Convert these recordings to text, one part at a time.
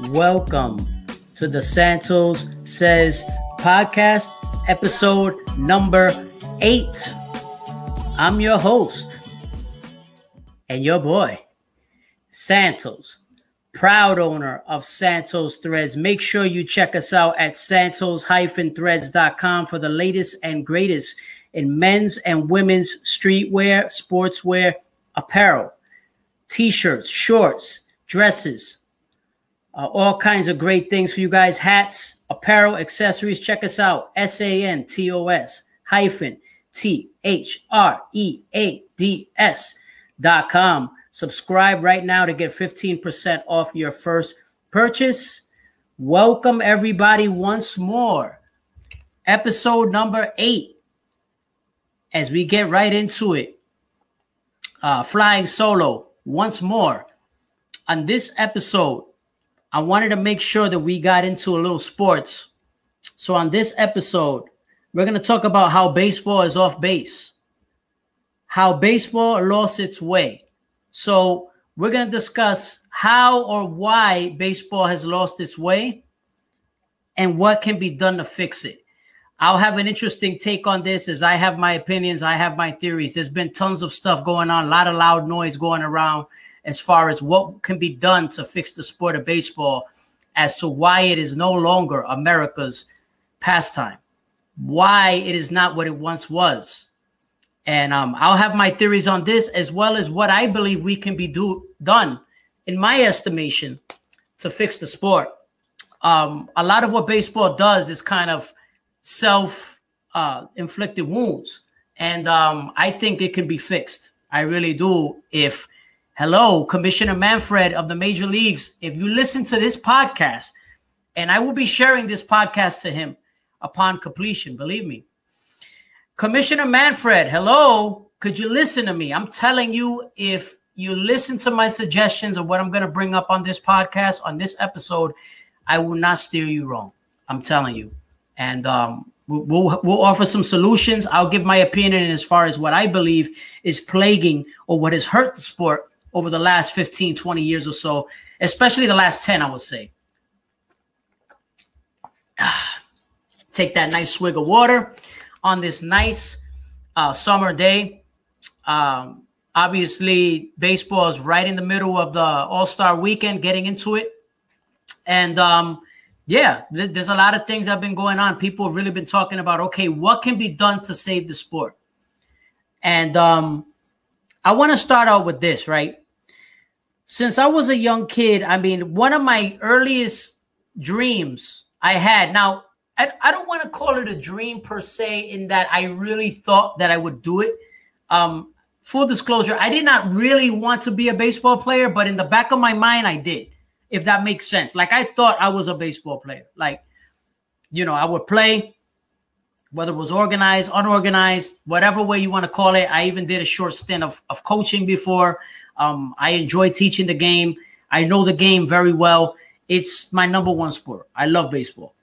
welcome to the Santos Says Podcast, episode number 8. I'm your host and your boy, Santos, proud owner of Santos Threads. Make sure you check us out at santos-threads.com for the latest and greatest in men's and women's streetwear, sportswear, apparel, t-shirts, shorts, dresses, all kinds of great things for you guys. Hats, apparel, accessories. Check us out. santos-threads.com. Subscribe right now to get 15% off your first purchase. Welcome everybody once more. Episode number 8. As we get right into it, flying solo once more. On this episode, I wanted to make sure that we got into a little sports. So on this episode, we're going to talk about how baseball is off base, how baseball lost its way. So we're going to discuss how or why baseball has lost its way and what can be done to fix it. I'll have an interesting take on this as I have my opinions. I have my theories. There's been tons of stuff going on, a lot of loud noise going around as far as what can be done to fix the sport of baseball, as to why it is no longer America's pastime, why it is not what it once was. And I'll have my theories on this, as well as what I believe we can be done, in my estimation, to fix the sport. A lot of what baseball does is kind of self-inflicted wounds. And I think it can be fixed. I really do. Hello, Commissioner Manfred of the Major Leagues, if you listen to this podcast, and I will be sharing this podcast to him upon completion, believe me. Commissioner Manfred, hello, could you listen to me? I'm telling you, if you listen to my suggestions of what I'm going to bring up on this podcast, on this episode, I will not steer you wrong. I'm telling you. And we'll offer some solutions. I'll give my opinion as far as what I believe is plaguing or what has hurt the sport over the last 15, 20 years or so, especially the last 10, I would say. Take that nice swig of water on this nice summer day. Obviously, baseball is right in the middle of the All-Star weekend, getting into it. And yeah, there's a lot of things that have been going on. People have really been talking about, okay, what can be done to save the sport? And I want to start out with this, right? Since I was a young kid, I mean, one of my earliest dreams I had, now, I don't want to call it a dream per se, in that I really thought that I would do it. Full disclosure, I did not really want to be a baseball player, but in the back of my mind, I did, if that makes sense. Like, I thought I was a baseball player. Like, you know, I would play, whether it was organized, unorganized, whatever way you want to call it. I even did a short stint of coaching before. I enjoy teaching the game. I know the game very well. It's my number one sport. I love baseball.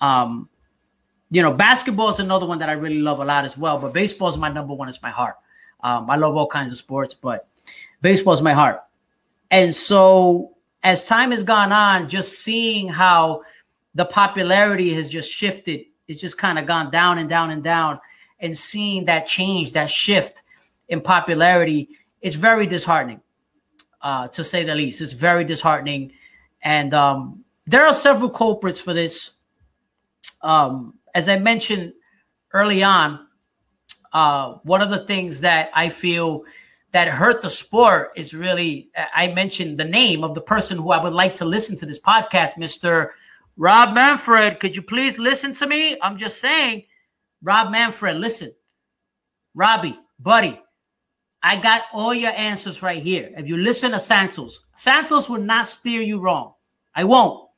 You know, basketball is another one that I really love a lot as well, but baseball is my number one. It's my heart. I love all kinds of sports, but baseball is my heart. And so as time has gone on, just seeing how the popularity has just shifted, it's just kind of gone down and down and down, and seeing that change, that shift in popularity, it's very disheartening, to say the least. It's very disheartening. And there are several culprits for this. As I mentioned early on, one of the things that I feel that hurt the sport is really, I mentioned the name of the person who I would like to listen to this podcast, Mr. Rob Manfred. Could you please listen to me? I'm just saying, Rob Manfred, listen. Robbie, buddy, I got all your answers right here. If you listen to Santos, Santos will not steer you wrong. I won't.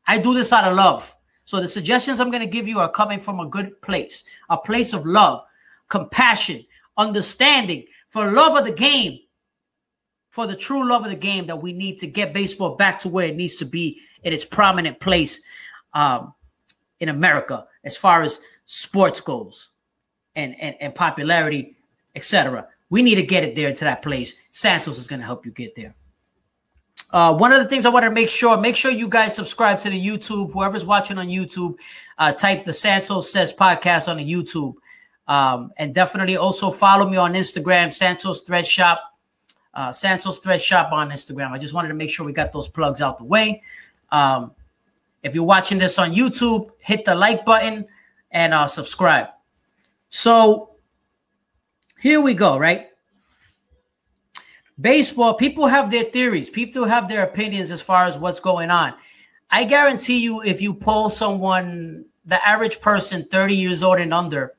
I do this out of love. So the suggestions I'm going to give you are coming from a good place, a place of love, compassion, understanding, for love of the game, for the true love of the game, that we need to get baseball back to where it needs to be in its prominent place in America as far as sports goes and popularity, etc. We need to get it there to that place. Santos is going to help you get there. One of the things I want to make sure you guys subscribe to the YouTube. Whoever's watching on YouTube, type the Santos Says Podcast on the YouTube. And definitely also follow me on Instagram, Santos Thread Shop. Santos Thread Shop on Instagram. I just wanted to make sure we got those plugs out the way. If you're watching this on YouTube, hit the like button and subscribe. So here we go, right? Baseball, people have their theories. People have their opinions as far as what's going on. I guarantee you, if you poll someone, the average person 30 years old and under,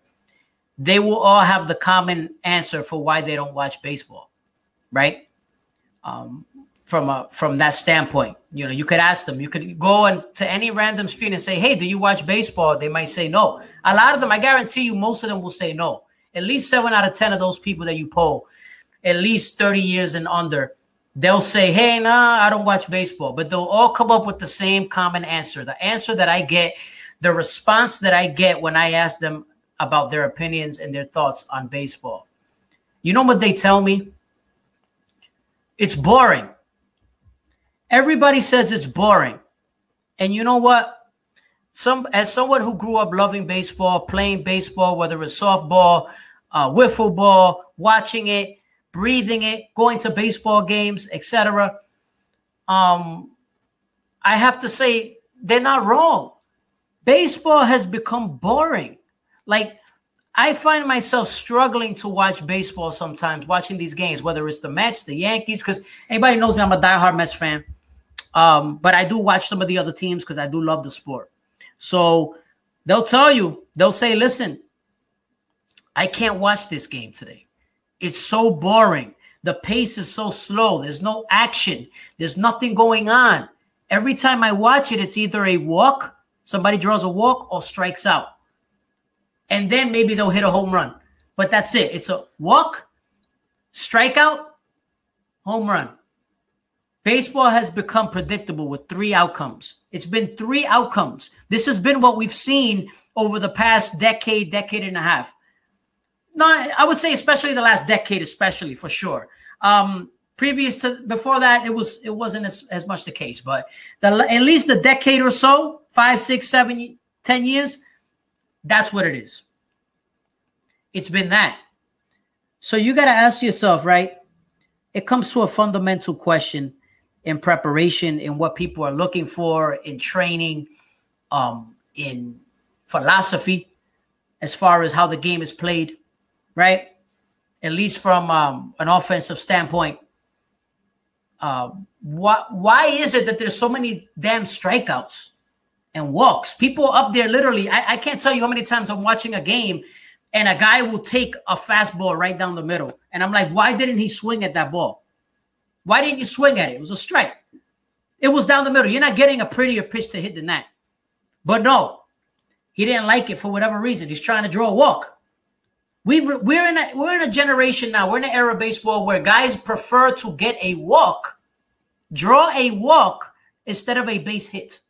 they will all have the common answer for why they don't watch baseball, right? From that standpoint, you know, you could ask them. You could go to any random street and say, "Hey, do you watch baseball?" They might say no. A lot of them, I guarantee you, most of them will say no. At least 7 out of 10 of those people that you poll, at least 30 years and under, they'll say, "Hey, nah, I don't watch baseball." But they'll all come up with the same common answer. The answer that I get, the response that I get when I ask them about their opinions and their thoughts on baseball. You know what they tell me? It's boring. Everybody says it's boring. And you know what? As someone who grew up loving baseball, playing baseball, whether it's softball, wiffle ball, watching it, breathing it, going to baseball games, etc. I have to say they're not wrong. Baseball has become boring. Like, I find myself struggling to watch baseball sometimes, watching these games, whether it's the Mets, the Yankees, because anybody knows me, I'm a diehard Mets fan. But I do watch some of the other teams because I do love the sport. So they'll tell you, they'll say, "Listen, I can't watch this game today. It's so boring. The pace is so slow. There's no action. There's nothing going on. Every time I watch it, it's either a walk, somebody draws a walk, or strikes out. And then maybe they'll hit a home run. But that's it. It's a walk, strikeout, home run." Baseball has become predictable with 3 outcomes. It's been 3 outcomes. This has been what we've seen over the past decade and a half. No, I would say especially the last decade, especially for sure. Before that, it wasn't as much the case, but at least the decade or so, 5, 6, 7, 10 years, that's what it is. It's been that. So you got to ask yourself, right? It comes to a fundamental question in preparation, in what people are looking for, in training, in philosophy, as far as how the game is played, right? At least from an offensive standpoint. Why is it that there's so many damn strikeouts and walks? People up there, literally, I can't tell you how many times I'm watching a game and a guy will take a fastball right down the middle. And I'm like, why didn't he swing at that ball? Why didn't you swing at it? It was a strike. It was down the middle. You're not getting a prettier pitch to hit than that. But no, he didn't like it for whatever reason. He's trying to draw a walk. We're in a generation now. We're in an era of baseball where guys prefer to get a walk, draw a walk, instead of a base hit.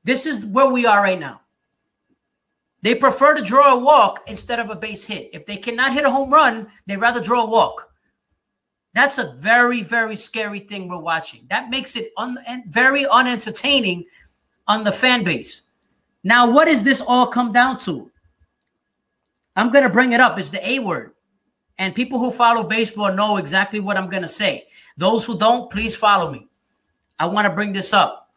This is where we are right now. They prefer to draw a walk instead of a base hit. If they cannot hit a home run, they'd rather draw a walk. That's a very, very scary thing we're watching. That makes it very unentertaining on the fan base. Now, what does this all come down to? I'm going to bring it up. It's the A word. And people who follow baseball know exactly what I'm going to say. Those who don't, please follow me. I want to bring this up.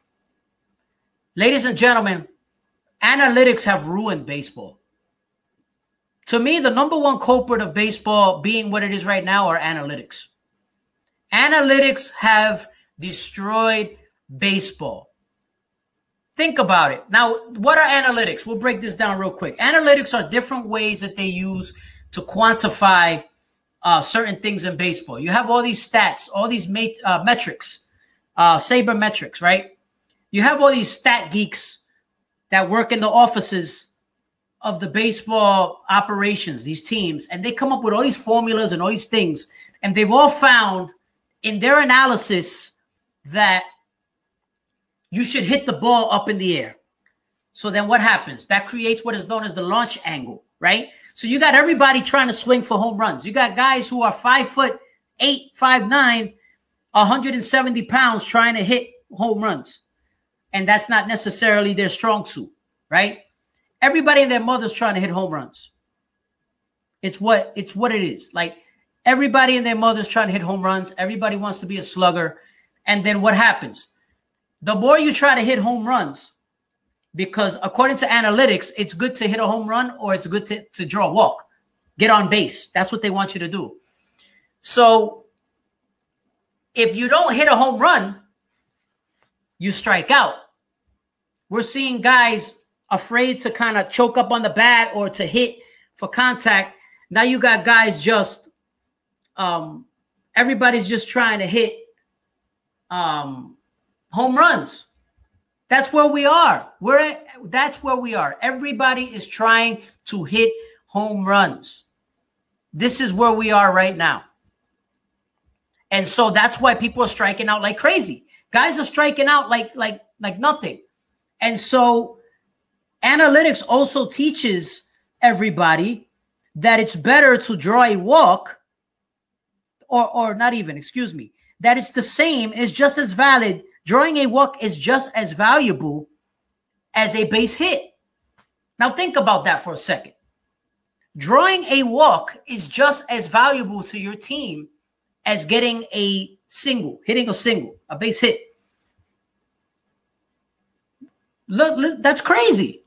Ladies and gentlemen, analytics have ruined baseball. To me, the number one culprit of baseball being what it is right now are analytics. Analytics have destroyed baseball. Think about it. Now, what are analytics? We'll break this down real quick. Analytics are different ways that they use to quantify certain things in baseball. You have all these stats, all these metrics, sabermetrics, right? You have all these stat geeks that work in the offices of the baseball operations, these teams, and they come up with all these formulas and all these things, and they've all found in their analysis that you should hit the ball up in the air. So then what happens? That creates what is known as the launch angle, right? So you got everybody trying to swing for home runs. You got guys who are 5'8", 5'9", 170 pounds trying to hit home runs. And that's not necessarily their strong suit, right? Everybody and their mother's trying to hit home runs. It's what it is. Like, everybody and their mother's trying to hit home runs. Everybody wants to be a slugger. And then what happens? The more you try to hit home runs, because according to analytics, it's good to hit a home run or it's good to draw a walk. Get on base. That's what they want you to do. So if you don't hit a home run, you strike out. We're seeing guys afraid to kind of choke up on the bat or to hit for contact. Now you got guys just, everybody's just trying to hit home runs. That's where we are. That's where we are. Everybody is trying to hit home runs. This is where we are right now. And so that's why people are striking out like crazy. Guys are striking out like nothing. And so analytics also teaches everybody that it's better to draw a walk, or not even, excuse me, that it's the same, is just as valid. Drawing a walk is just as valuable as a base hit. Now think about that for a second. Drawing a walk is just as valuable to your team as getting a single, hitting a single, a base hit. Look, that's crazy.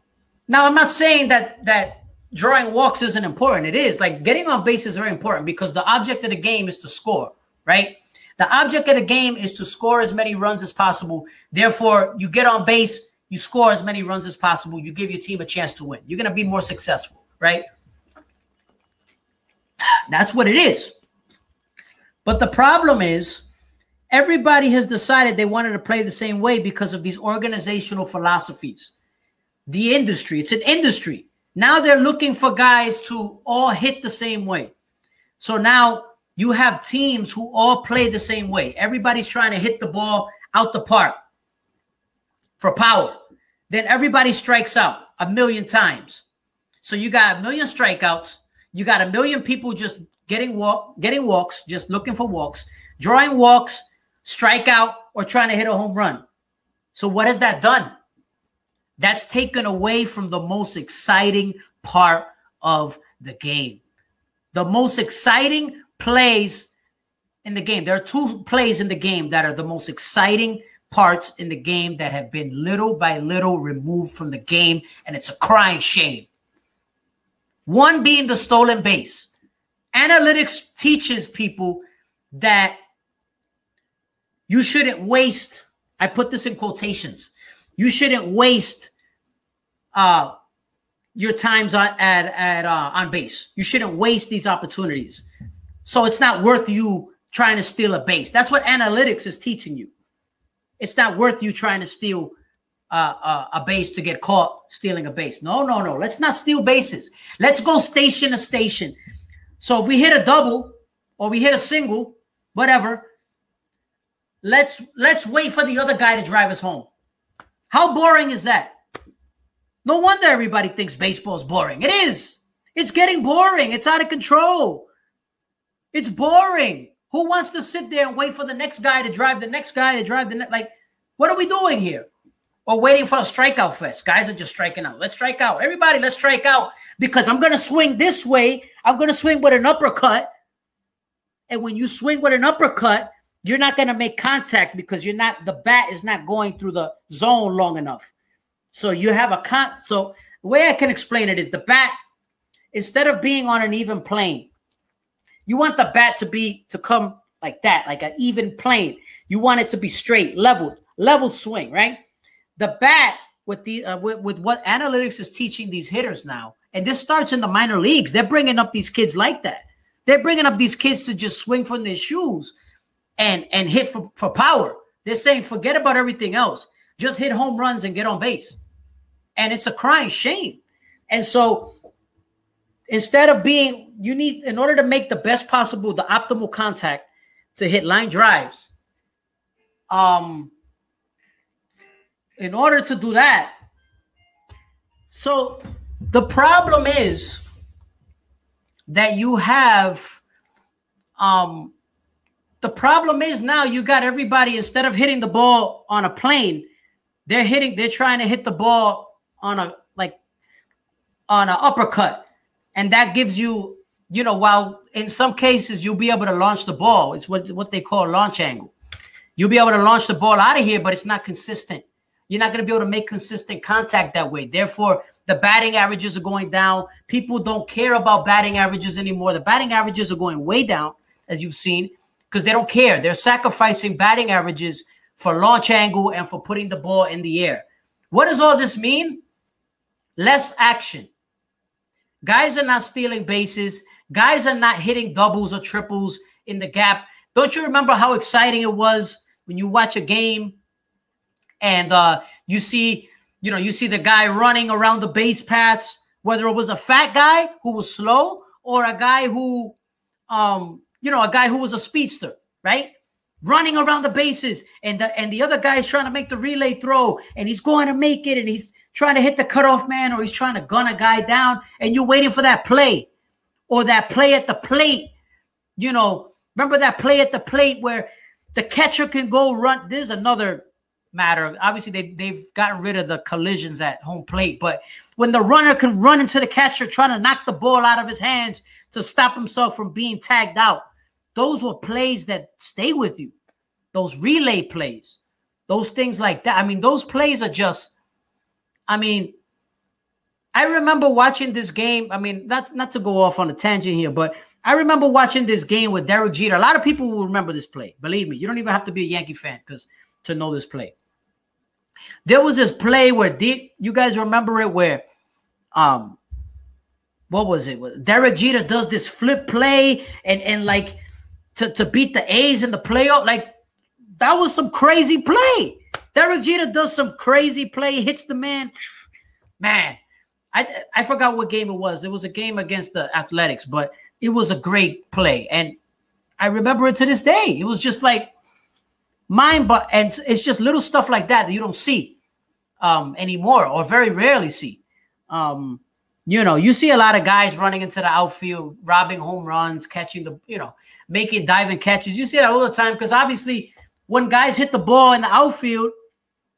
Now, I'm not saying that drawing walks isn't important. It is. Like, getting on base is very important because the object of the game is to score, right? The object of the game is to score as many runs as possible. Therefore, you get on base, you score as many runs as possible. You give your team a chance to win. You're going to be more successful, right? That's what it is. But the problem is everybody has decided they wanted to play the same way because of these organizational philosophies. The industry, it's an industry. Now they're looking for guys to all hit the same way. So now you have teams who all play the same way. Everybody's trying to hit the ball out the park for power. Then everybody strikes out 1,000,000 times. So you got 1,000,000 strikeouts. You got 1,000,000 people just getting walks, just looking for walks, drawing walks, strike out, or trying to hit a home run. So what has that done? That's taken away from the most exciting part of the game. The most exciting plays in the game. There are two plays in the game that are the most exciting parts in the game that have been little by little removed from the game, and it's a crying shame. One being the stolen base. Analytics teaches people that you shouldn't waste, I put this in quotations, you shouldn't waste your times on base. You shouldn't waste these opportunities. So it's not worth you trying to steal a base. That's what analytics is teaching you. It's not worth you trying to steal a base to get caught stealing a base. No. Let's not steal bases. Let's go station to station. So if we hit a double or we hit a single, whatever, let's wait for the other guy to drive us home. How boring is that? No wonder everybody thinks baseball is boring. It is. It's getting boring. It's out of control. It's boring. Who wants to sit there and wait for the next guy to drive the next guy to drive the next? Like, what are we doing here? Or waiting for a strikeout fest. Guys are just striking out. Let's strike out. Everybody, let's strike out because I'm going to swing this way. I'm going to swing with an uppercut. And when you swing with an uppercut, you're not going to make contact because the bat is not going through the zone long enough. So you have so the way I can explain it is the bat, instead of being on an even plane, you want the bat to come like that, like an even plane. You want it to be straight, leveled swing, right? The bat with what analytics is teaching these hitters now, and this starts in the minor leagues. They're bringing up these kids like that. They're bringing up these kids to just swing from their shoes and hit for power. They're saying, forget about everything else. Just hit home runs and get on base. And it's a crying shame. And so instead of in order to make the best possible, the optimal contact to hit line drives, in order to do that, so the problem is that you have The problem is now you got everybody, instead of hitting the ball on a plane, they're trying to hit the ball on an uppercut. And that gives you, while in some cases you'll be able to launch the ball. It's what they call launch angle. You'll be able to launch the ball out of here, but it's not consistent. You're not going to be able to make consistent contact that way. Therefore, the batting averages are going down. People don't care about batting averages anymore. The batting averages are going way down, as you've seen, because they don't care. They're sacrificing batting averages for launch angle and for putting the ball in the air. What does all this mean? Less action. Guys are not stealing bases. Guys are not hitting doubles or triples in the gap. Don't you remember how exciting it was when you watch a game and you see the guy running around the base paths, whether it was a fat guy who was slow or a guy who, was a speedster, right? Running around the bases, and the other guy is trying to make the relay throw, and he's going to make it, and he's trying to hit the cutoff man, or he's trying to gun a guy down, and you're waiting for that play, or that play at the plate. Remember that play at the plate where the catcher can go run. There's another matter. Obviously, they've gotten rid of the collisions at home plate, but when the runner can run into the catcher trying to knock the ball out of his hands to stop himself from being tagged out, those were plays that stay with you. Those relay plays, those things like that. I mean, those plays are just, I remember watching this game. I mean, not to go off on a tangent here, but I remember watching this game with Derek Jeter. A lot of people will remember this play. Believe me, you don't even have to be a Yankee fan to know this play. There was this play where you guys remember it where, what was it? Derek Jeter does this flip play and like to beat the A's in the playoff. Like, that was some crazy play. Derek Jeter does some crazy play, hits the man. Man, I forgot what game it was. It was a game against the Athletics, but it was a great play. And I remember it to this day. It was just like and it's just little stuff like that you don't see anymore, or very rarely see. You see a lot of guys running into the outfield, robbing home runs, catching making diving catches. You see that all the time because obviously when guys hit the ball in the outfield,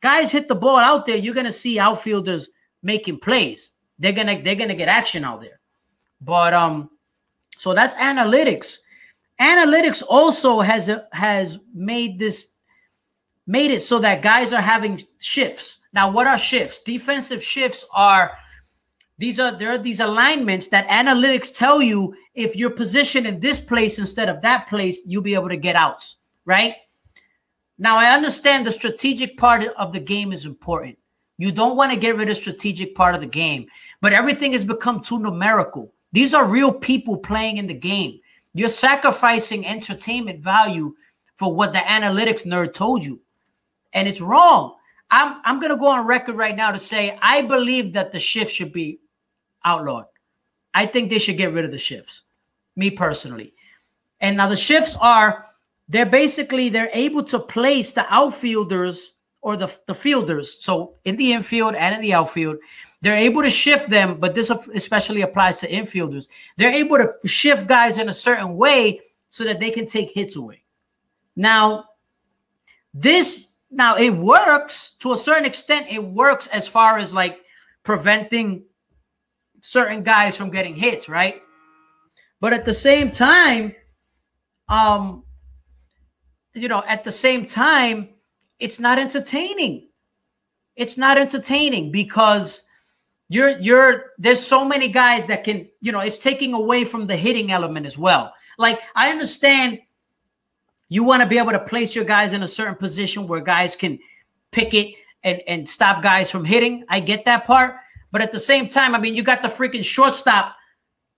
guys hit the ball out there, you're going to see outfielders making plays. They're going to get action out there. But so that's analytics. Analytics also has made it so that guys are having shifts. Now, what are shifts? Defensive shifts are there are these alignments that analytics tell you if you're positioned in this place instead of that place, you'll be able to get outs, right? Now, I understand the strategic part of the game is important. You don't want to get rid of the strategic part of the game, but everything has become too numerical. These are real people playing in the game. You're sacrificing entertainment value for what the analytics nerd told you, and it's wrong. I'm going to go on record right now to say I believe that the shift should be outlawed. I think they should get rid of the shifts, me personally. And now the shifts they're able to place the outfielders or the fielders. So in the infield and in the outfield, they're able to shift them, but this especially applies to infielders. They're able to shift guys in a certain way so that they can take hits away. Now it works to a certain extent. It works as far as like preventing certain guys from getting hits, right? But at the same time, it's not entertaining. It's not entertaining because there's so many guys that can, it's taking away from the hitting element as well. Like, I understand you want to be able to place your guys in a certain position where guys can pick it and stop guys from hitting. I get that part. But at the same time, you got the freaking shortstop.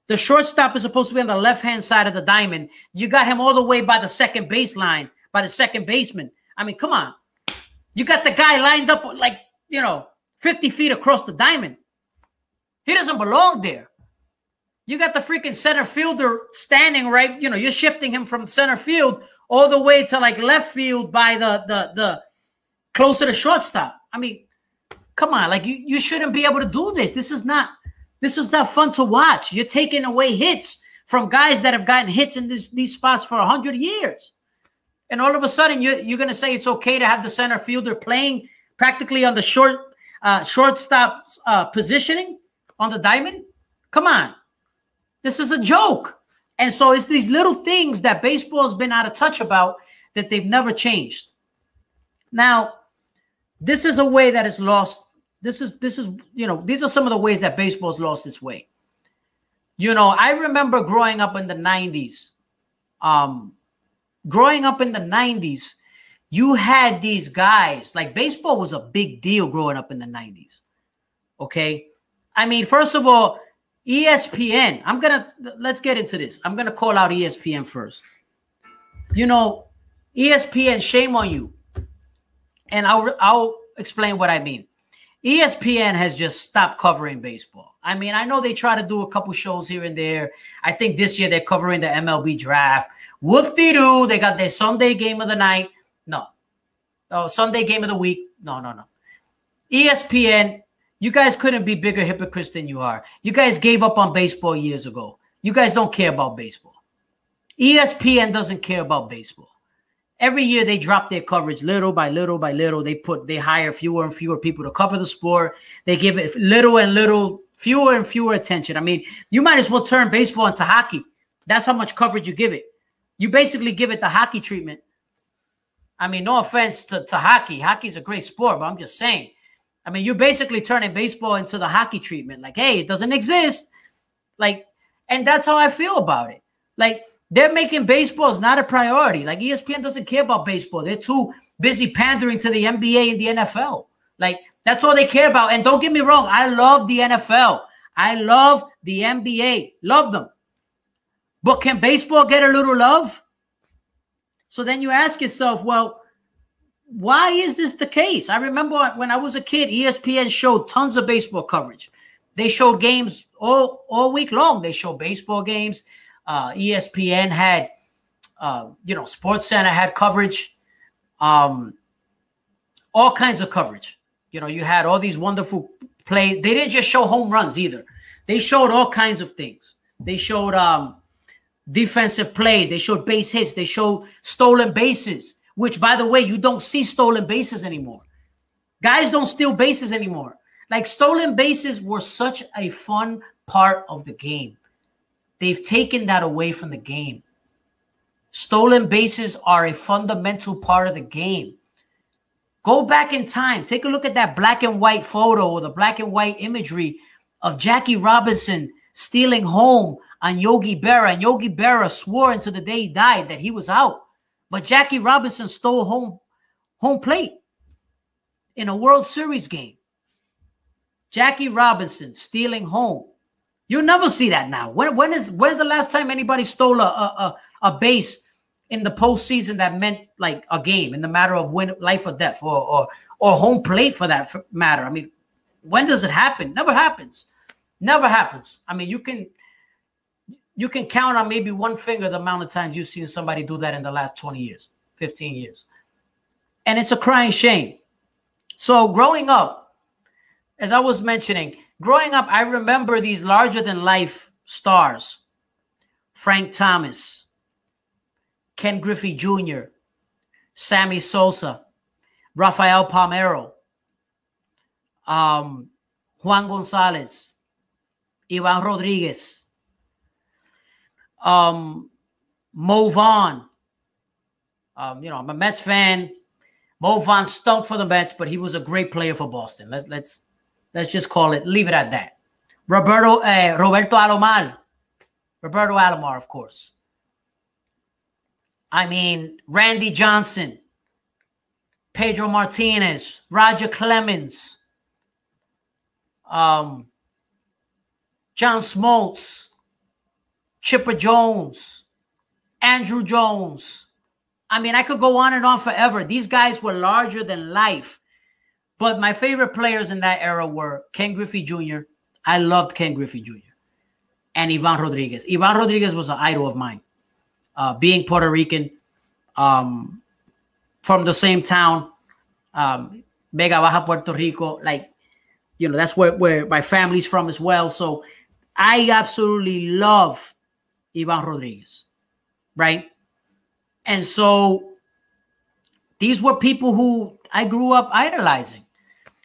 The shortstop is supposed to be on the left-hand side of the diamond. You got him all the way by the second baseline, by the second baseman. Come on. You got the guy lined up like, 50 feet across the diamond. He doesn't belong there. You got the freaking center fielder standing right. You're shifting him from center field all the way to like left field by the closer to shortstop. Come on, like you shouldn't be able to do this. This is not fun to watch. You're taking away hits from guys that have gotten hits in these spots for 100 years. And all of a sudden, you're going to say it's okay to have the center fielder playing practically on the shortstop positioning on the diamond? Come on. This is a joke. And so it's these little things that baseball's been out of touch about that they've never changed. Now, this is a way that is lost. This is, these are some of the ways that baseball's lost its way. I remember growing up in the 90s. You had these guys, like baseball was a big deal growing up in the 90s. Okay. I mean, first of all, ESPN, let's get into this. I'm going to call out ESPN first. ESPN, shame on you. And I'll explain what I mean. ESPN has just stopped covering baseball. I mean, I know they try to do a couple shows here and there. I think this year they're covering the MLB draft. Whoop-de-doo. They got their Sunday game of the night. No. Oh, Sunday game of the week. No. ESPN, you guys couldn't be bigger hypocrites than you are. You guys gave up on baseball years ago. You guys don't care about baseball. ESPN doesn't care about baseball. Every year they drop their coverage little by little by little. They hire fewer and fewer people to cover the sport. They give it little and little, fewer and fewer attention. I mean, you might as well turn baseball into hockey. That's how much coverage you give it. You basically give it the hockey treatment. I mean, no offense to hockey. Hockey's a great sport, but I'm just saying. I mean, you're basically turning baseball into the hockey treatment. Like, hey, it doesn't exist. Like, and that's how I feel about it. Like, they're making baseball is not a priority. Like, ESPN doesn't care about baseball. They're too busy pandering to the NBA and the NFL. Like, that's all they care about. And don't get me wrong. I love the NFL. I love the NBA. Love them. But can baseball get a little love? So then you ask yourself, well, why is this the case? I remember when I was a kid, ESPN showed tons of baseball coverage. They showed games all week long. They showed baseball games. ESPN had, SportsCenter had coverage, all kinds of coverage. You had all these wonderful plays. They didn't just show home runs either. They showed all kinds of things. They showed defensive plays. They showed base hits. They showed stolen bases, which, by the way, you don't see stolen bases anymore. Guys don't steal bases anymore. Like, stolen bases were such a fun part of the game. They've taken that away from the game. Stolen bases are a fundamental part of the game. Go back in time. Take a look at that black and white photo or the black and white imagery of Jackie Robinson stealing home on Yogi Berra. And Yogi Berra swore until the day he died that he was out. But Jackie Robinson stole home plate in a World Series game. Jackie Robinson stealing home. You'll never see that now. When's the last time anybody stole a base in the postseason that meant like a game in the matter of life or death or home plate for that matter? I mean, when does it happen? Never happens. Never happens. I mean, you can count on maybe one finger the amount of times you've seen somebody do that in the last 20 years, 15 years. And it's a crying shame. So growing up, as I was mentioning, I remember these larger-than-life stars. Frank Thomas, Ken Griffey Jr., Sammy Sosa, Rafael Palmeiro, Juan Gonzalez, Ivan Rodriguez, Mo Vaughn. I'm a Mets fan. Mo Vaughn stunk for the Mets, but he was a great player for Boston. Let's just leave it at that. Roberto Alomar. Roberto Alomar, of course. I mean, Randy Johnson, Pedro Martinez, Roger Clemens, John Smoltz, Chipper Jones, Andrew Jones. I mean, I could go on and on forever. These guys were larger than life. But my favorite players in that era were Ken Griffey Jr. I loved Ken Griffey Jr. And Ivan Rodriguez. Ivan Rodriguez was an idol of mine. Being Puerto Rican, from the same town, Vega Baja, Puerto Rico. Like, that's where my family's from as well. So I absolutely love Ivan Rodriguez, right? And so These were people who I grew up idolizing.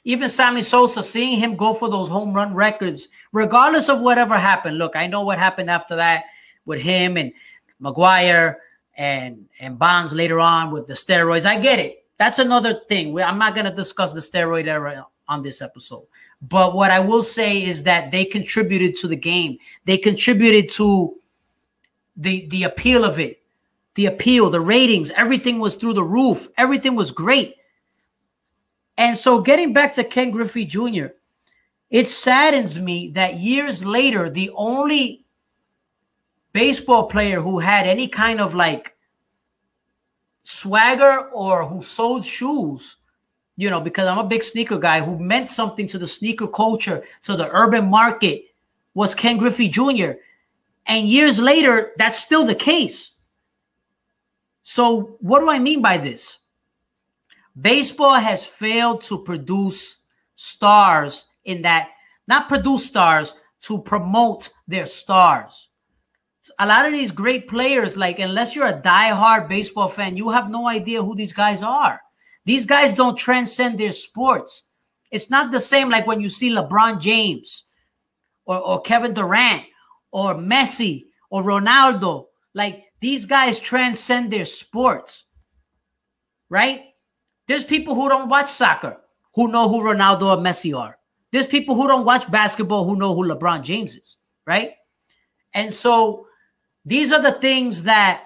Even Sammy Sosa, seeing him go for those home run records, regardless of whatever happened. Look, I know what happened after that with him and McGuire and Bonds later on with the steroids. I get it. That's another thing. I'm not going to discuss the steroid era on this episode. But what I will say is that they contributed to the game. They contributed to the appeal of it. The appeal, the ratings, everything was through the roof. Everything was great. And so getting back to Ken Griffey Jr., it saddens me that years later, the only baseball player who had any kind of like swagger or who sold shoes, you know, because I'm a big sneaker guy, who meant something to the sneaker culture, to the urban market, was Ken Griffey Jr. And years later, that's still the case. So what do I mean by this? Baseball has failed to produce stars in that, not produce stars, to promote their stars. A lot of these great players, like, unless you're a diehard baseball fan, you have no idea who these guys are. These guys don't transcend their sports. It's not the same like when you see LeBron James or Kevin Durant or Messi or Ronaldo. Like, these guys transcend their sports, right? There's people who don't watch soccer who know who Ronaldo or Messi are. There's people who don't watch basketball who know who LeBron James is, right? And so these are the things that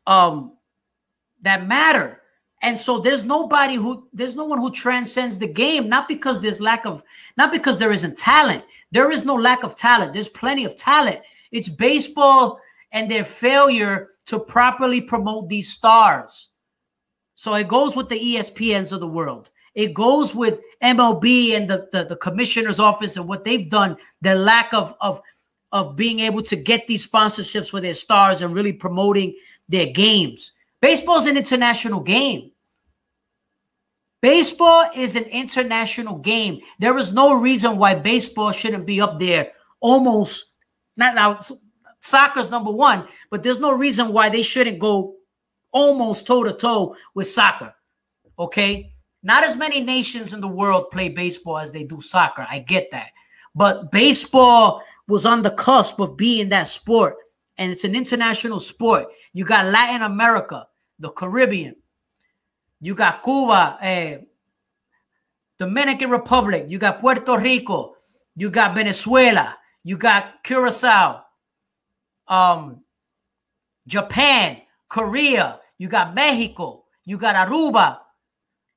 that matter. And so there's no one who transcends the game, not because there isn't talent. There is no lack of talent. There's plenty of talent. It's baseball and their failure to properly promote these stars. So it goes with the ESPNs of the world. It goes with MLB and the commissioner's office and what they've done, their lack of being able to get these sponsorships for their stars and really promoting their games. Baseball is an international game. Baseball is an international game. There is no reason why baseball shouldn't be up there almost, not now, soccer's number one, but there's no reason why they shouldn't go almost toe-to-toe with soccer, okay? Not as many nations in the world play baseball as they do soccer. I get that. But baseball was on the cusp of being that sport, and it's an international sport. You got Latin America, the Caribbean. You got Cuba, Dominican Republic. You got Puerto Rico. You got Venezuela. You got Curacao, Japan, Korea. You got Mexico. You got Aruba.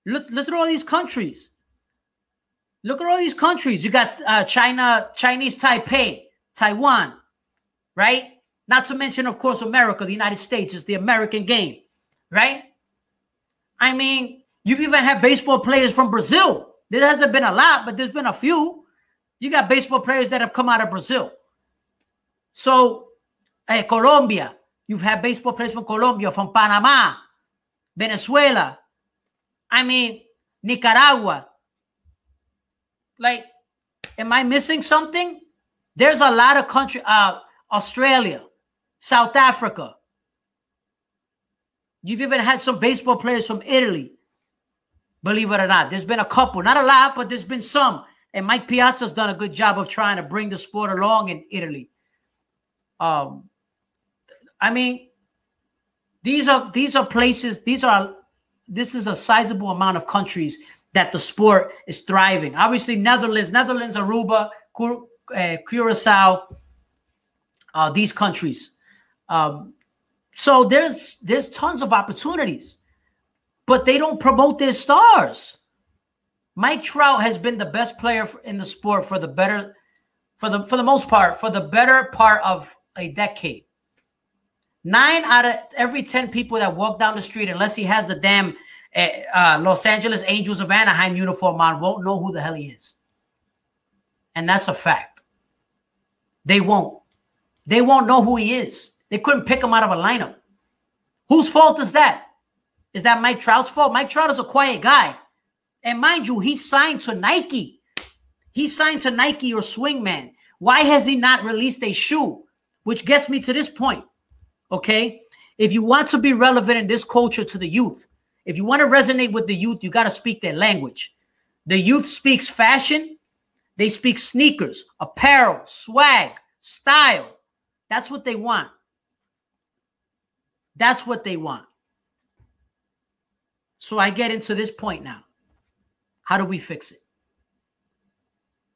Listen to all these countries. Look at all these countries. You got China, Chinese Taipei, Taiwan, right? Not to mention, of course, America, the United States is the American game, right? I mean, you've even had baseball players from Brazil. There hasn't been a lot, but there's been a few. You got baseball players that have come out of Brazil. So, Colombia. You've had baseball players from Colombia, from Panama, Venezuela. I mean, Nicaragua. Like, am I missing something? There's a lot of countries, Australia, South Africa. You've even had some baseball players from Italy, believe it or not. There's been a couple, not a lot, but there's been some. And Mike Piazza's done a good job of trying to bring the sport along in Italy. I mean, these are places, this is a sizable amount of countries that the sport is thriving. Obviously, Netherlands, Aruba, Curacao, these countries. So there's tons of opportunities, but they don't promote their stars. Mike Trout has been the best player in the sport for the most part, for the better part of a decade. 9 out of every 10 people that walk down the street, unless he has the damn Los Angeles Angels of Anaheim uniform on, won't know who the hell he is. And that's a fact. They won't. They won't know who he is. They couldn't pick him out of a lineup. Whose fault is that? Is that Mike Trout's fault? Mike Trout is a quiet guy. And mind you, he signed to Nike. He signed to Nike or Swingman. Why has he not released a shoe? Which gets me to this point. Okay? If you want to be relevant in this culture to the youth, If you want to resonate with the youth, you got to speak their language. The youth speaks fashion. They speak sneakers, apparel, swag, style. That's what they want. That's what they want. So I get into this point now. How do we fix it?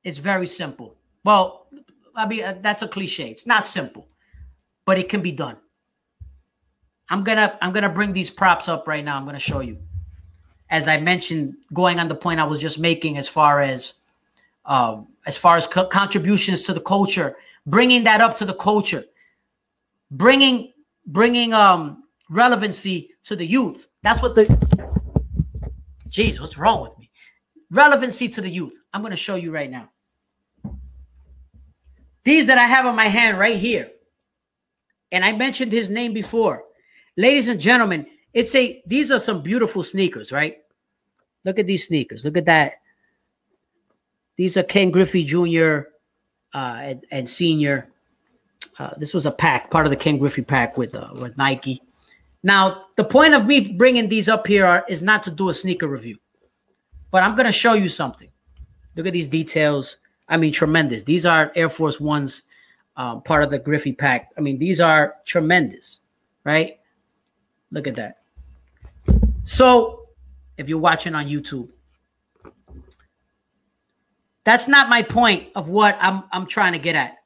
It's very simple. Well, I mean, that's a cliche. It's not simple, but it can be done. I'm gonna bring these props up right now. I'm gonna show you. As I mentioned, going on the point I was just making, as far as contributions to the culture, bringing that up to the culture, bringing relevancy to the youth. That's what the. Jeez, what's wrong with me? Relevancy to the youth. I'm gonna show you right now. These that I have on my hand right here, and I mentioned his name before. Ladies and gentlemen, these are some beautiful sneakers, right? Look at these sneakers. Look at that. These are Ken Griffey Jr. And Senior. This was a pack, part of the Ken Griffey pack with Nike. Now, the point of me bringing these up here is not to do a sneaker review, but I'm going to show you something. Look at these details. I mean, tremendous. These are Air Force Ones, part of the Griffey pack. I mean, these are tremendous, right? Look at that. So if you're watching on YouTube, that's not my point of what I'm trying to get at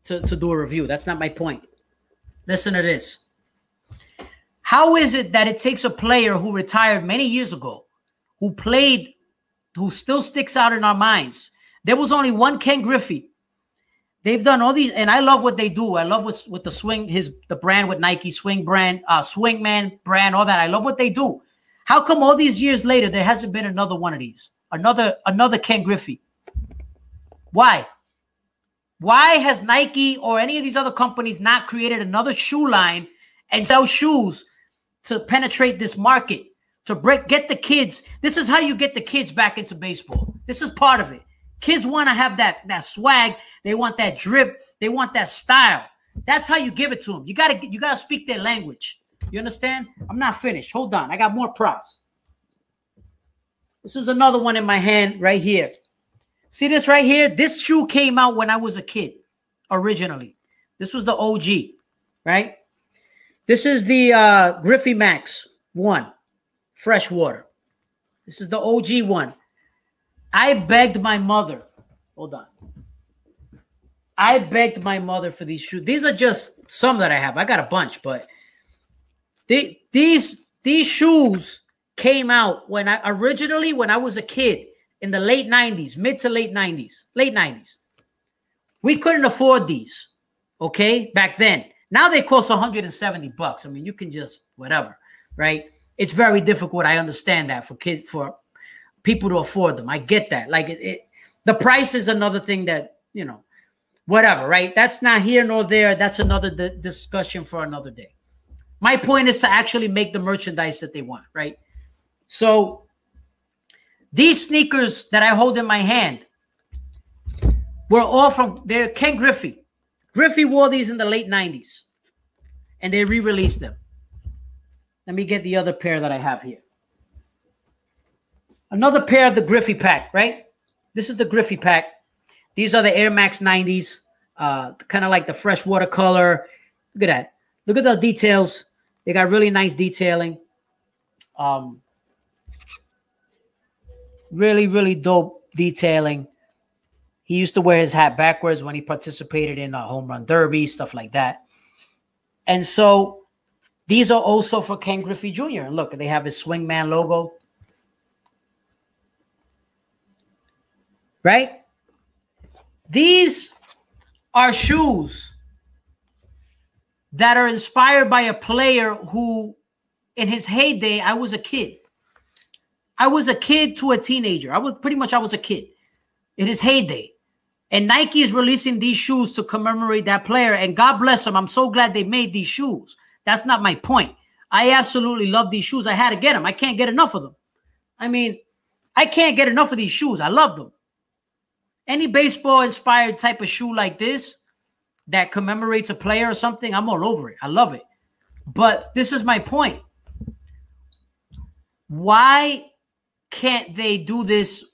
to do a review. That's not my point. Listen to this. How is it that it takes a player who retired many years ago, who still sticks out in our minds? There was only one Ken Griffey. They've done all these, and I love what they do. I love with the swing, the brand with Nike, swing brand, Swingman brand, all that. I love what they do. How come all these years later there hasn't been another one of these? Another Ken Griffey? Why? Why has Nike or any of these other companies not created another shoe line and sell shoes to penetrate this market, to get the kids? This is how you get the kids back into baseball. This is part of it. Kids want to have that swag. They want that drip. They want that style. That's how you give it to them. You gotta speak their language. You understand? I'm not finished. Hold on. I got more props. This is another one in my hand right here. See this right here? This shoe came out when I was a kid originally. This was the OG, right? This is the Griffey Max 1, freshwater. This is the OG one. I begged my mother. Hold on. I begged my mother for these shoes. These are just some that I have. I got a bunch, but these shoes came out when I was a kid in the late 90s, mid to late 90s, late 90s. We couldn't afford these, okay, back then. Now they cost $170. I mean, you can just whatever, right? It's very difficult. I understand that for people to afford them. I get that. Like the price is another thing that, whatever, right? That's not here nor there. That's another discussion for another day. My point is to actually make the merchandise that they want, right? So these sneakers that I hold in my hand were all they're Ken Griffey. Griffey wore these in the late 90s, and they re-released them. Let me get the other pair that I have here. Another pair of the Griffey pack, right? This is the Griffey pack. These are the Air Max 90s, kind of like the freshwater color. Look at that. Look at the details. They got really nice detailing. Really, really dope detailing. He used to wear his hat backwards when he participated in a home run derby, stuff like that. And so these are also for Ken Griffey Jr. And look, they have his Swingman logo. Right? These are shoes that are inspired by a player who, in his heyday, I was a kid. I was a kid to a teenager. I was a kid in his heyday. And Nike is releasing these shoes to commemorate that player. And God bless them. I'm so glad they made these shoes. That's not my point. I absolutely love these shoes. I had to get them. I can't get enough of them. I mean, I can't get enough of these shoes. I love them. Any baseball-inspired type of shoe like this that commemorates a player or something, I'm all over it. I love it. But this is my point. Why can't they do this?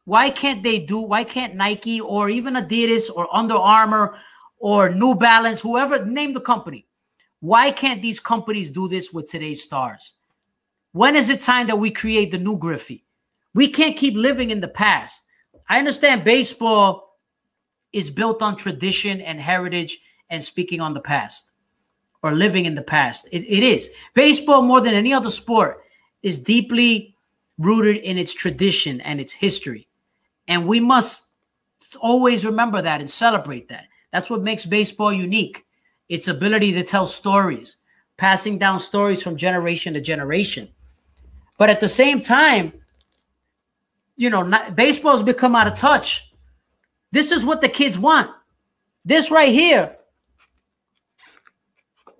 Why can't Nike or even Adidas or Under Armour or New Balance, whoever, name the company? Why can't these companies do this with today's stars? When is it time that we create the new Griffey? We can't keep living in the past. I understand baseball is built on tradition and heritage and speaking on the past or living in the past. It is. Baseball, more than any other sport, is deeply rooted in its tradition and its history. And we must always remember that and celebrate that. That's what makes baseball unique. Its ability to tell stories, passing down stories from generation to generation. But at the same time, you know, baseball's become out of touch. This is what the kids want. This right here.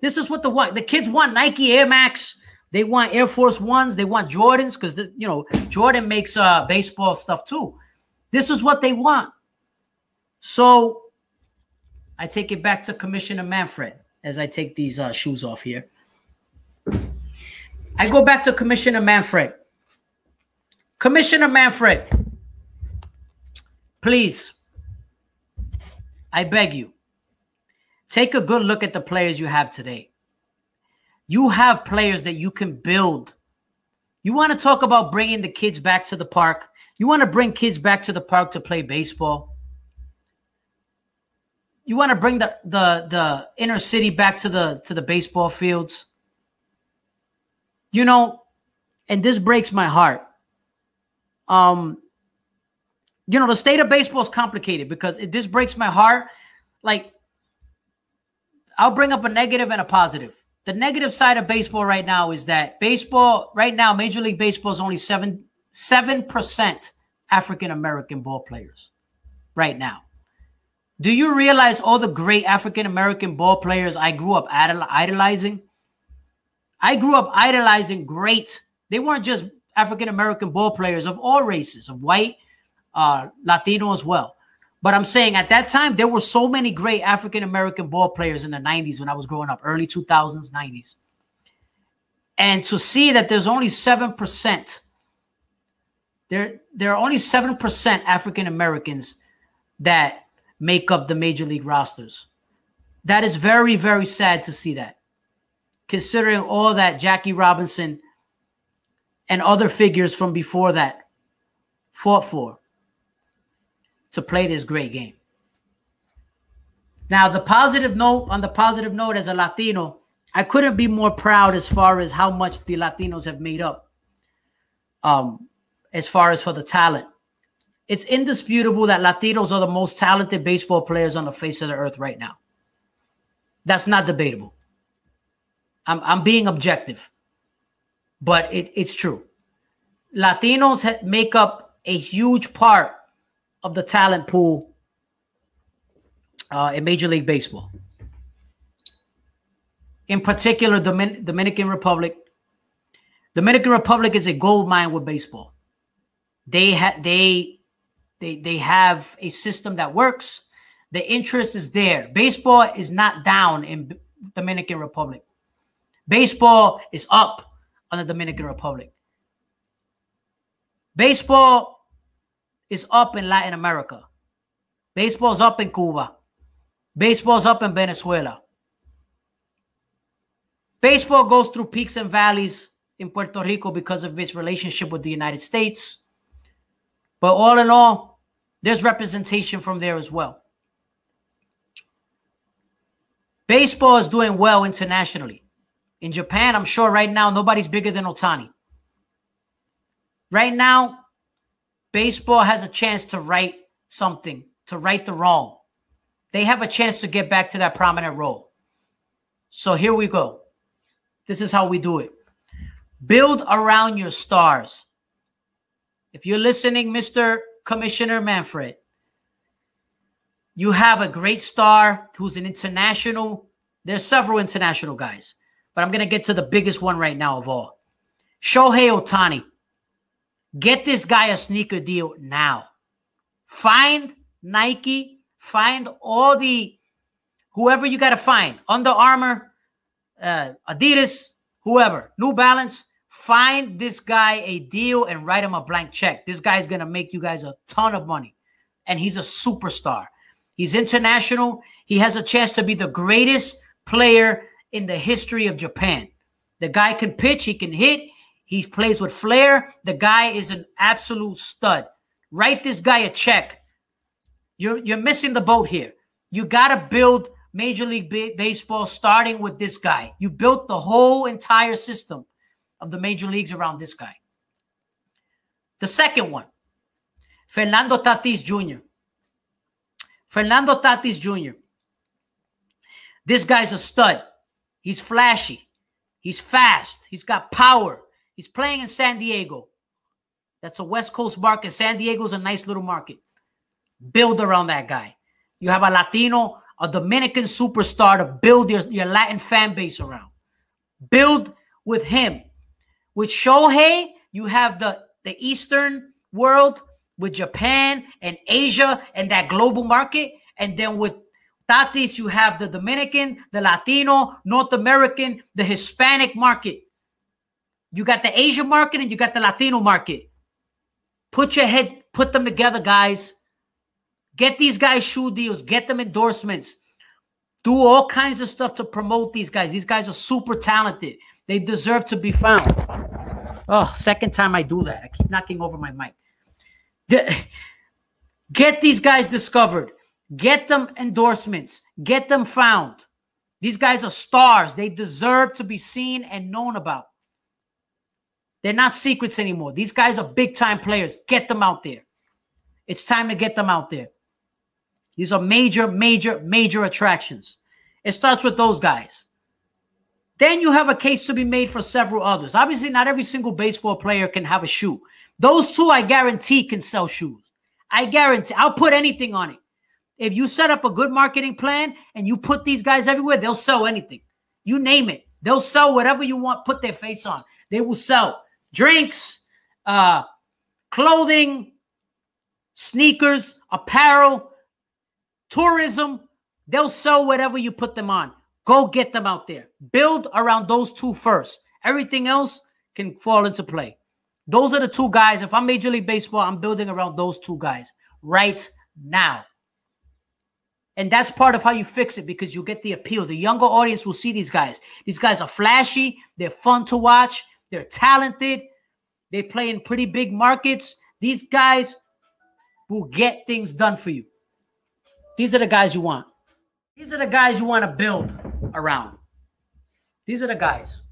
This is what the kids want. Nike Air Max. They want Air Force Ones. They want Jordans because, you know, Jordan makes baseball stuff too. This is what they want. So I take it back to Commissioner Manfred as I take these shoes off here. I go back to Commissioner Manfred. Commissioner Manfred, please, I beg you, take a good look at the players you have today. You have players that you can build. You want to talk about bringing the kids back to the park. You want to bring kids back to the park to play baseball. You want to bring the inner city back to the baseball fields. You know, and this breaks my heart. You know, the state of baseball is complicated because this breaks my heart. Like, I'll bring up a negative and a positive. The negative side of baseball right now is that baseball right now, Major League Baseball is only 7% African-American ball players right now. Do you realize all the great African-American ball players I grew up idolizing? I grew up idolizing great. They weren't just African-American ball players of all races, of white, Latino as well. But I'm saying at that time, there were so many great African-American ball players in the 90s when I was growing up, early 2000s, 90s. And to see that there's only 7%, there are only 7% African-Americans that make up the major league rosters. That is very, very sad to see that, considering all that Jackie Robinson and other figures from before that fought for to play this great game. Now, on the positive note, as a Latino, I couldn't be more proud as far as how much the Latinos have made up as far as for the talent. It's indisputable that Latinos are the most talented baseball players on the face of the earth right now. That's not debatable. I'm being objective, but it's true. Latinos make up a huge part of the talent pool in Major League Baseball. In particular, Dominican Republic. Dominican Republic is a gold mine with baseball. They have a system that works. The interest is there. Baseball is not down in Dominican Republic. Baseball is up on the Dominican Republic. Baseball is up in Latin America. Baseball's up in Cuba. Baseball's up in Venezuela. Baseball goes through peaks and valleys in Puerto Rico because of its relationship with the United States. But all in all, there's representation from there as well. Baseball is doing well internationally. In Japan, I'm sure right now, nobody's bigger than Ohtani. Right now, baseball has a chance to right something, to right the wrong. They have a chance to get back to that prominent role. So here we go. This is how we do it. Build around your stars. If you're listening, Mr. Commissioner Manfred, you have a great star who's an international. There's several international guys, but I'm going to get to the biggest one right now of all. Shohei Ohtani. Get this guy a sneaker deal now. Find Nike. Find all whoever you got to find. Under Armour, Adidas, whoever. New Balance. Find this guy a deal and write him a blank check. This guy's going to make you guys a ton of money. And he's a superstar. He's international. He has a chance to be the greatest player in the history of Japan. The guy can pitch. He can hit. He plays with flair. The guy is an absolute stud. Write this guy a check. You're missing the boat here. You got to build Major League Baseball starting with this guy. You built the whole entire system of the major leagues around this guy. The second one, Fernando Tatis Jr. Fernando Tatis Jr. This guy's a stud. He's flashy. He's fast. He's got power. He's playing in San Diego. That's a West Coast market. San Diego's a nice little market. Build around that guy. You have a Latino, a Dominican superstar to build your Latin fan base around. Build with him. With Shohei, you have the Eastern world with Japan and Asia and that global market. And then with Tatis, you have the Dominican, the Latino, North American, the Hispanic market. You got the Asian market and you got the Latino market. Put them together, guys. Get these guys shoe deals. Get them endorsements. Do all kinds of stuff to promote these guys. These guys are super talented. They deserve to be found. Oh, second time I do that. I keep knocking over my mic. Get these guys discovered. Get them endorsements. Get them found. These guys are stars. They deserve to be seen and known about. They're not secrets anymore. These guys are big-time players. Get them out there. It's time to get them out there. These are major, major, major attractions. It starts with those guys. Then you have a case to be made for several others. Obviously, not every single baseball player can have a shoe. Those two, I guarantee, can sell shoes. I guarantee. I'll put anything on it. If you set up a good marketing plan and you put these guys everywhere, they'll sell anything. You name it. They'll sell whatever you want. Put their face on. They will sell drinks, clothing, sneakers, apparel, tourism. They'll sell whatever you put them on. Go get them out there. Build around those two first. Everything else can fall into play. Those are the two guys. If I'm Major League Baseball, I'm building around those two guys right now. And that's part of how you fix it, because you get the appeal. The younger audience will see these guys. These guys are flashy. They're fun to watch. They're talented. They play in pretty big markets. These guys will get things done for you. These are the guys you want. These are the guys you want to build around. These are the guys.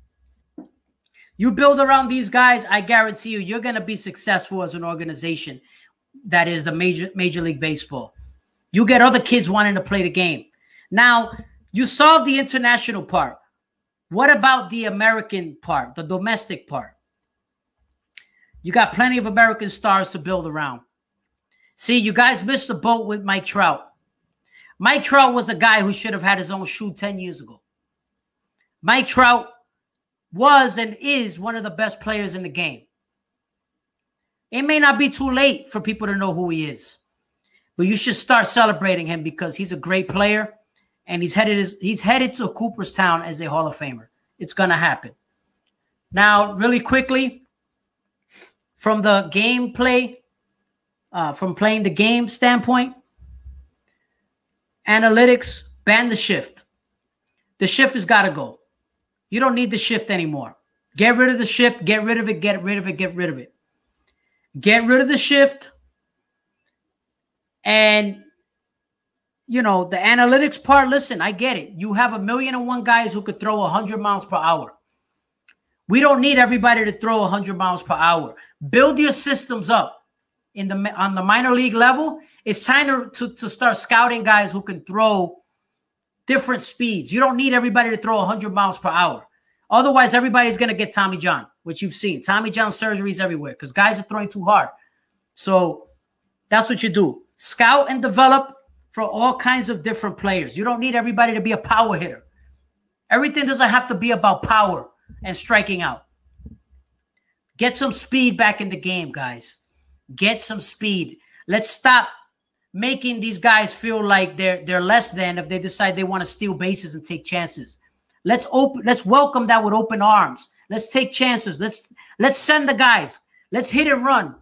You build around these guys, I guarantee you, you're going to be successful as an organization that is the Major League Baseball. You get other kids wanting to play the game. Now, you solve the international part. What about the American part, the domestic part? You got plenty of American stars to build around. See, you guys missed the boat with Mike Trout. Mike Trout was a guy who should have had his own shoe 10 years ago. Mike Trout was and is one of the best players in the game. It may not be too late for people to know who he is, but you should start celebrating him because he's a great player and he's headed to Cooperstown as a Hall of Famer. It's going to happen. Now, really quickly, from the gameplay, from playing the game standpoint, analytics, ban the shift. The shift has got to go. You don't need the shift anymore. Get rid of the shift. Get rid of it. Get rid of it. Get rid of it. Get rid of the shift. And, you know, the analytics part, listen, I get it. You have 1,000,001 guys who could throw 100 miles per hour. We don't need everybody to throw 100 miles per hour. Build your systems up. On the minor league level, it's time to start scouting guys who can throw different speeds. You don't need everybody to throw 100 miles per hour. Otherwise, everybody's going to get Tommy John, which you've seen. Tommy John surgeries everywhere because guys are throwing too hard. So that's what you do. Scout and develop for all kinds of different players. You don't need everybody to be a power hitter. Everything doesn't have to be about power and striking out. Get some speed back in the game, guys. Get some speed. Let's stop making these guys feel like they're less than if they decide they want to steal bases and take chances. Let's welcome that with open arms. Let's take chances. Let's send the guys. Let's hit and run.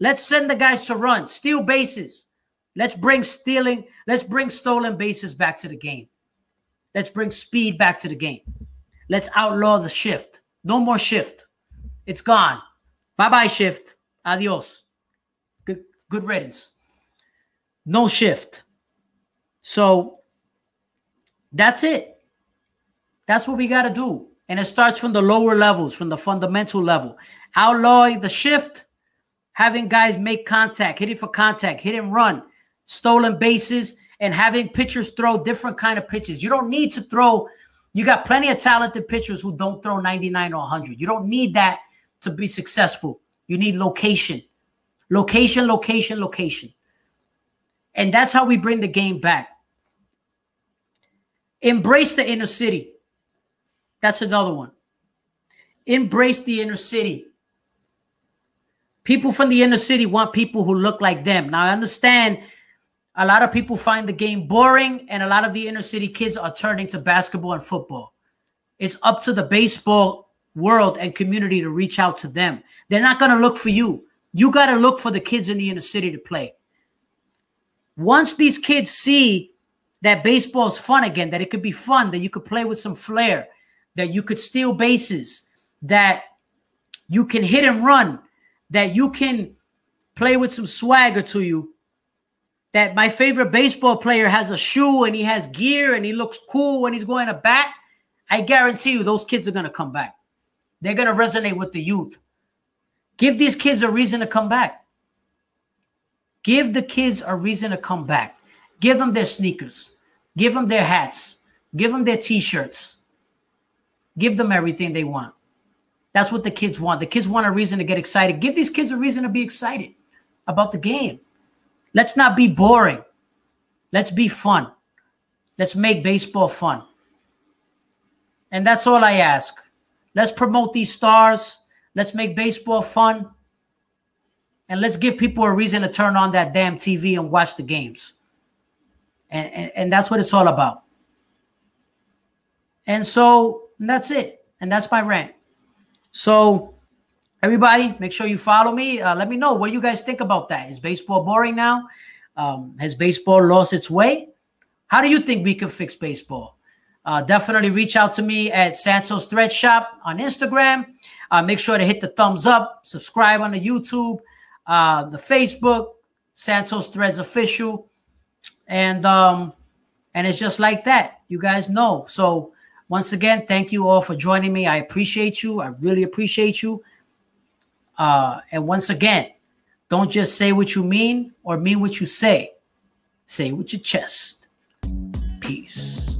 Let's send the guys to run, steal bases. Let's bring stolen bases back to the game. Let's bring speed back to the game. Let's outlaw the shift. No more shift. It's gone. Bye-bye, shift. Adios. Good riddance. No shift. So that's it. That's what we got to do. And it starts from the lower levels, from the fundamental level. Outlawing the shift, having guys make contact, hitting for contact, hit and run, stolen bases, and having pitchers throw different kind of pitches. You don't need to throw. You got plenty of talented pitchers who don't throw 99 or 100. You don't need that to be successful. You need location. Location, location, location. And that's how we bring the game back. Embrace the inner city. That's another one. Embrace the inner city. People from the inner city want people who look like them. Now, I understand a lot of people find the game boring, and a lot of the inner city kids are turning to basketball and football. It's up to the baseball world and community to reach out to them. They're not going to look for you. You got to look for the kids in the inner city to play. Once these kids see that baseball is fun again, that it could be fun, that you could play with some flair, that you could steal bases, that you can hit and run, that you can play with some swagger to you, that my favorite baseball player has a shoe and he has gear and he looks cool when he's going to bat, I guarantee you those kids are going to come back. They're going to resonate with the youth. Give these kids a reason to come back. Give the kids a reason to come back. Give them their sneakers. Give them their hats. Give them their T-shirts. Give them everything they want. That's what the kids want. The kids want a reason to get excited. Give these kids a reason to be excited about the game. Let's not be boring. Let's be fun. Let's make baseball fun. And that's all I ask. Let's promote these stars. Let's make baseball fun. And let's give people a reason to turn on that damn TV and watch the games. And that's what it's all about. And so that's it. And that's my rant. So everybody, make sure you follow me. Let me know what you guys think about that. Is baseball boring now? Has baseball lost its way? How do you think we can fix baseball? Definitely reach out to me at Santos Thread Shop on Instagram. Make sure to hit the thumbs up, subscribe on the YouTube, the Facebook, Santos Threads Official. And it's just like that. You guys know. So once again, thank you all for joining me. I appreciate you. I really appreciate you. And once again, don't just say what you mean or mean what you say. Say it with your chest. Peace.